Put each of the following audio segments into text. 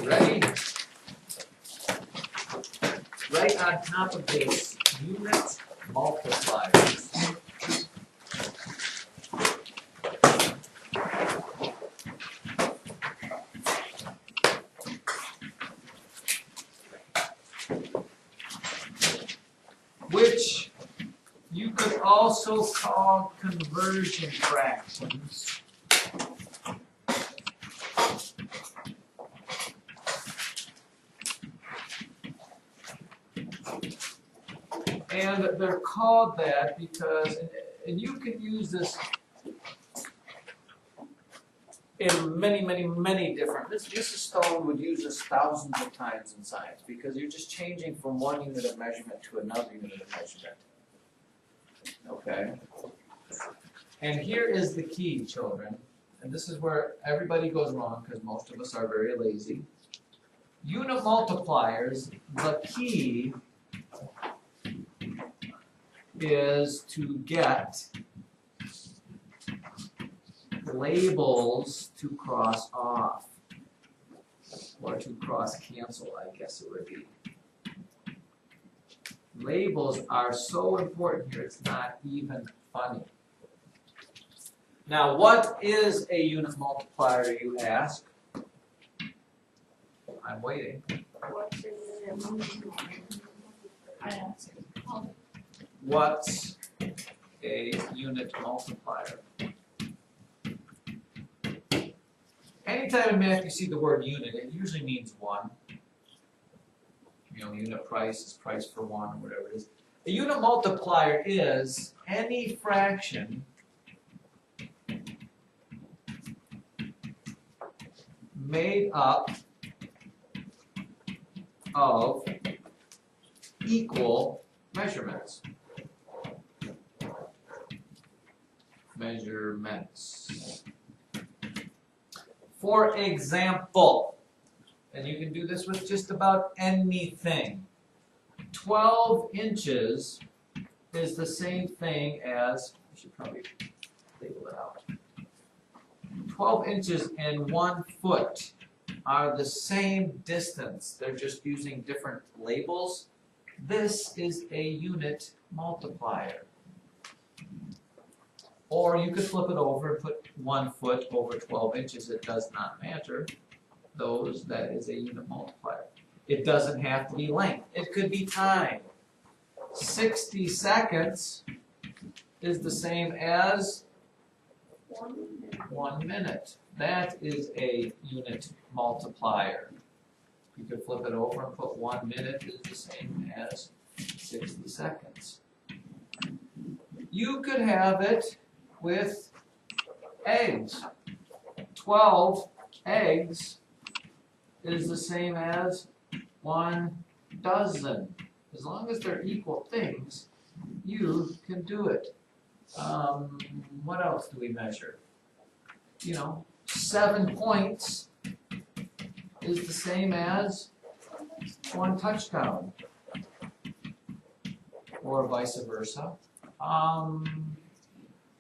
Ready? Right on top of this, unit multipliers. Which you could also call conversion fractions. And they're called that because, and you can use this in many different, Mrs. Stone would use this thousands of times in science because you're just changing from one unit of measurement to another unit of measurement. Okay? And here is the key, children, and this is where everybody goes wrong because most of us are very lazy. Unit multipliers, the key is to get labels to cross off, or to cross cancel, I guess it would be. Labels are so important here, it's not even funny. Now, what is a unit multiplier, you ask? I'm waiting. What's a unit multiplier? Anytime in math you see the word unit, it usually means one. You know, unit price is price for one, or whatever it is. A unit multiplier is any fraction made up of equal measurements. For example, and you can do this with just about anything, 12 inches is the same thing as, I should probably label it out. 12 inches and 1 foot are the same distance. They're just using different labels. This is a unit multiplier. Or you could flip it over and put 1 foot over 12 inches. It does not matter. That is a unit multiplier. It doesn't have to be length. It could be time. 60 seconds is the same as 1 minute. That is a unit multiplier. You could flip it over and put 1 minute is the same as 60 seconds. You could have it with eggs. 12 eggs is the same as 1 dozen. As long as they're equal things, you can do it. What else do we measure? You know, 7 points is the same as 1 touchdown, or vice versa.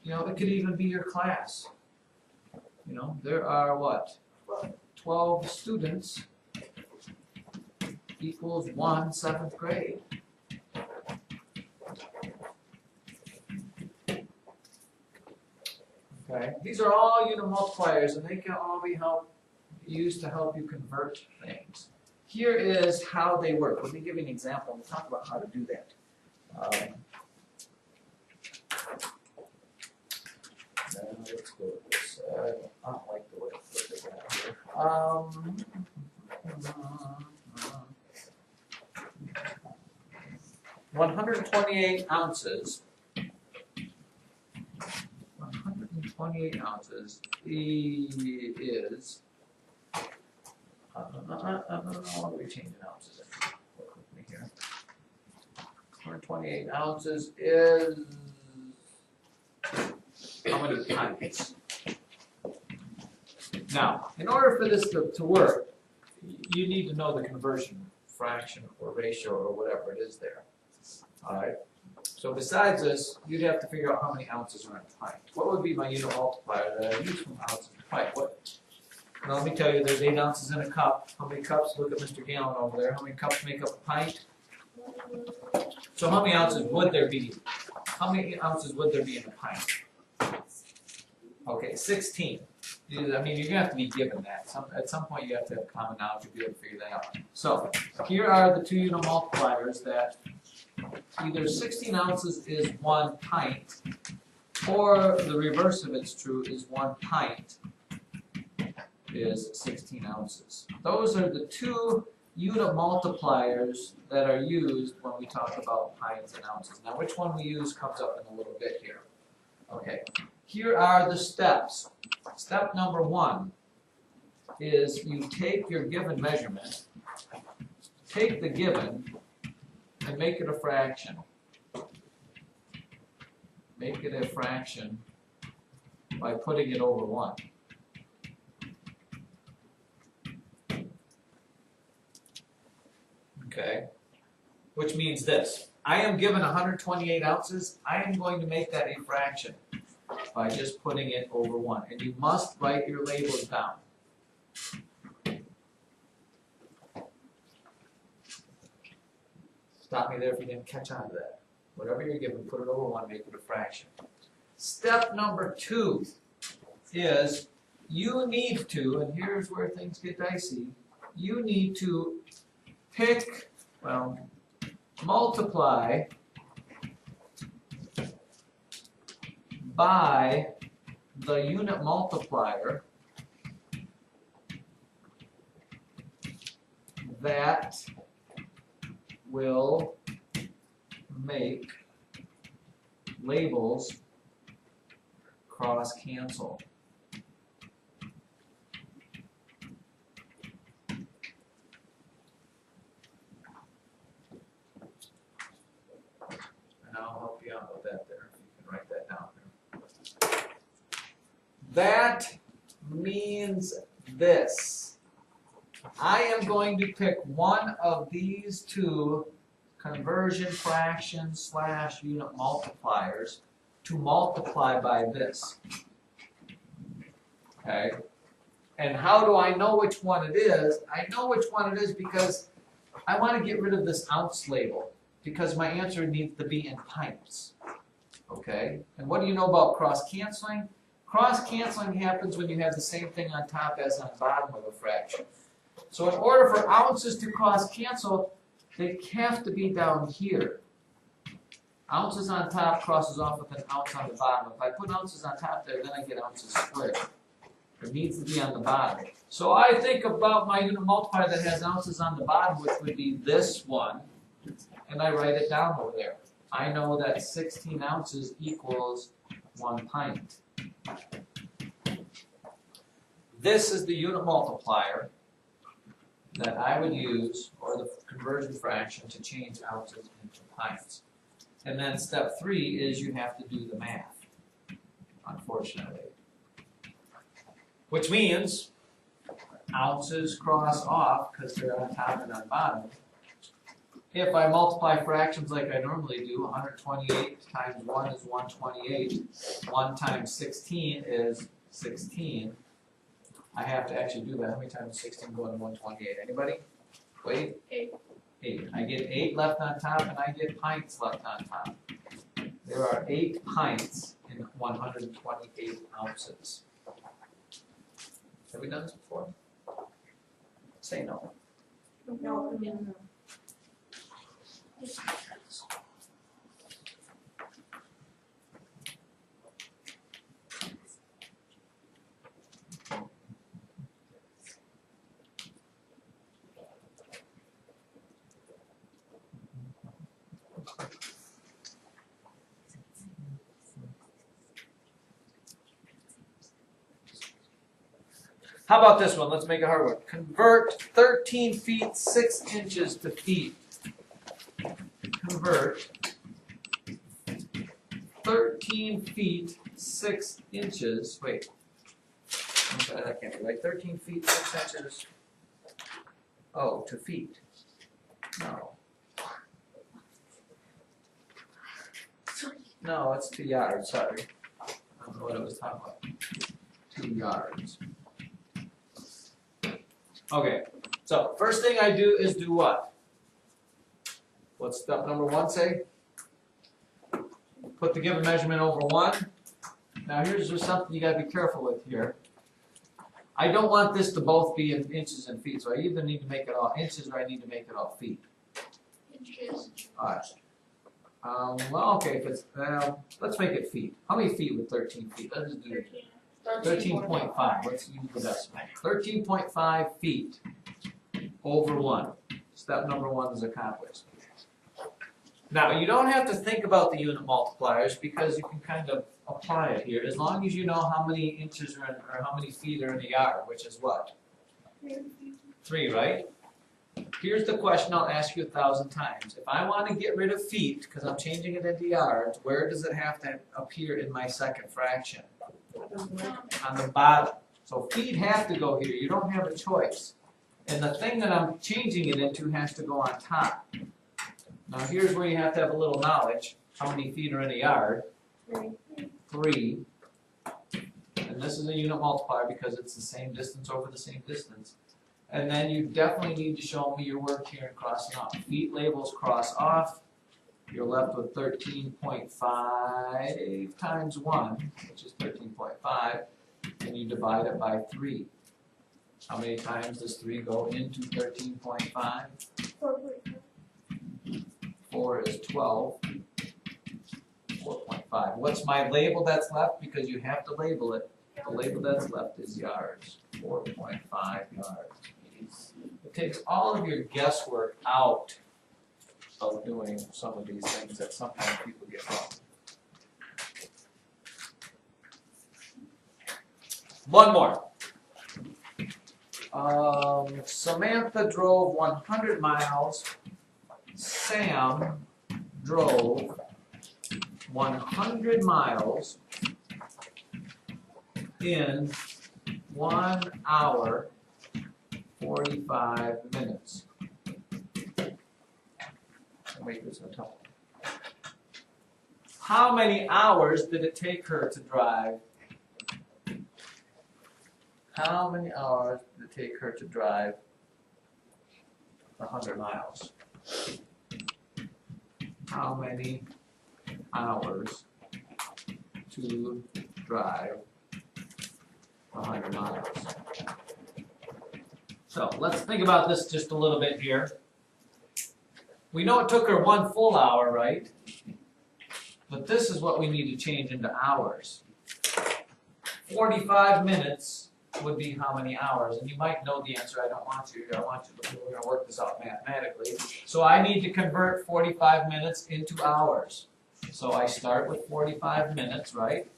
You know, it could even be your class. You know, there are what? 12 students equals 1 7th grade. Okay, these are all unit multipliers, and they can all be used to help you convert things. Here is how they work. Let me give you an example and talk about how to do that. Let's go with this. I don't like the way I put it out here. 128 ounces. 128 ounces is. What do we change in ounces? Here. 128 ounces is. How many pints? Now, in order for this to work, you need to know the conversion fraction or ratio or whatever it is there. All right. So besides this, you'd have to figure out how many ounces are in a pint. What would be my unit multiplier that I use from ounces to pint? Now, let me tell you, there's 8 ounces in a cup. How many cups? Look at Mr. Gallon over there. How many cups make up a pint? So how many ounces would there be? How many ounces would there be in a pint? Okay, 16. I mean, you're going to have to be given that. At some point, you have to have common knowledge to be able to figure that out. So here are the 2 unit multipliers that either 16 ounces is 1 pint, or the reverse of it's true is 1 pint is 16 ounces. Those are the 2 unit multipliers that are used when we talk about pints and ounces. Now, which one we use comes up in a little bit here. Okay, here are the steps. Step number 1 is you take your given measurement, take the given, and make it a fraction. Make it a fraction by putting it over 1. Okay, which means this. I am given 128 ounces. I am going to make that a fraction by just putting it over 1. And you must write your labels down. Stop me there if you didn't catch on to that. Whatever you're given, put it over 1, make it a fraction. Step number 2 is you need to, and here's where things get dicey, you need to pick, well, multiply by the unit multiplier that will make labels cross cancel. And I'll help you out with that there. You can write that down there. That means this. I am going to pick one of these 2 conversion fractions / unit multipliers to multiply by this. Okay? And how do I know which one it is? I know which one it is because I want to get rid of this ounce label because my answer needs to be in pints. Okay? And what do you know about cross-canceling? Cross-canceling happens when you have the same thing on top as on bottom of a fraction. So in order for ounces to cross-cancel, they have to be down here. Ounces on top crosses off with an ounce on the bottom. If I put ounces on top there, then I get ounces squared. It needs to be on the bottom. So I think about my unit multiplier that has ounces on the bottom, which would be this one, and I write it down over there. I know that 16 ounces equals 1 pint. This is the unit multiplier that I would use, or the conversion fraction, to change ounces into pints. And then step 3 is you have to do the math, unfortunately. Which means ounces cross off because they're on top and on bottom. If I multiply fractions like I normally do, 128 times 1 is 128. 1 times 16 is 16. I have to actually do that. How many times 16 go into 128? Anybody? Wait. 8. 8. I get 8 left on top, and I get pints left on top. There are 8 pints in 128 ounces. Have we done this before? Say no. No. How about this one? Let's make it hard one. Convert 13 feet 6 inches to feet. Convert 13 feet 6 inches. Wait. Okay, that can't be right. 13 feet 6 inches. Oh, to feet. No. No, it's 2 yards. Sorry. I don't know what I was talking about. 2 yards. Okay, so first thing I do is do what? What's step number 1 say? Put the given measurement over 1. Now here's just something you gotta be careful with here. I don't want this to both be in inches and feet, so I either need to make it all inches or I need to make it all feet. Inches. Alright. Well, okay, if it's, let's make it feet. How many feet with 13 feet? Let's just do 13.5. Let's use the decimal. 13.5 feet over 1. Step number 1 is accomplished. Now, you don't have to think about the unit multipliers because you can kind of apply it here, as long as you know how many inches or how many feet are in a yard, which is what? 3, right? Here's the question I'll ask you 1,000 times. If I want to get rid of feet, because I'm changing it into yards, where does it have to appear in my second fraction? On the bottom. So feet have to go here. You don't have a choice. And the thing that I'm changing it into has to go on top. Now here's where you have to have a little knowledge. How many feet are in a yard? 3. And this is a unit multiplier because it's the same distance over the same distance. And then you definitely need to show me your work here and crossing off. Feet labels cross off. You're left with 13.5 times 1, which is 13.5, and you divide it by 3. How many times does 3 go into 13.5? 4 is 12. 4.5. What's my label that's left? Because you have to label it. The label that's left is yards. 4.5 yards. It takes all of your guesswork out of doing some of these things that sometimes people get wrong. One more. Samantha drove 100 miles. Sam drove 100 miles in 1 hour, 45 minutes. Wait, there's no time. How many hours did it take her to drive? How many hours did it take her to drive 100 miles? How many hours to drive 100 miles? So let's think about this just a little bit here. We know it took her 1 full hour, right? But this is what we need to change into hours. 45 minutes would be how many hours? And you might know the answer. I don't want you. I want you to. We're going to work this out mathematically. So I need to convert 45 minutes into hours. So I start with 45 minutes, right?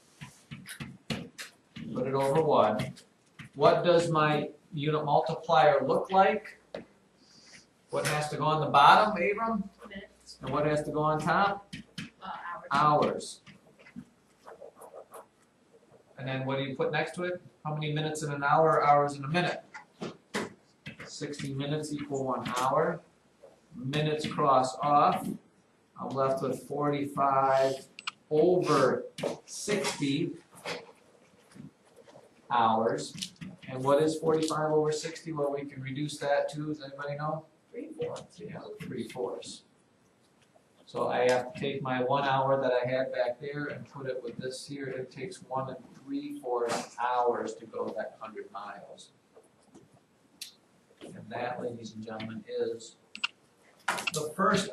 Put it over 1. What does my unit multiplier look like? What has to go on the bottom, Abram? Minutes. And what has to go on top? Hours. Hours. And then what do you put next to it? How many minutes in an hour or hours in a minute? 60 minutes equal 1 hour. Minutes cross off. I'm left with 45 over 60 hours. And what is 45 over 60? Well, we can reduce that to, does anybody know? 3/4. Yeah, 3/4. So I have to take my 1 hour that I had back there and put it with this here. It takes 1 3/4 hours to go that 100 miles. And that, ladies and gentlemen, is the first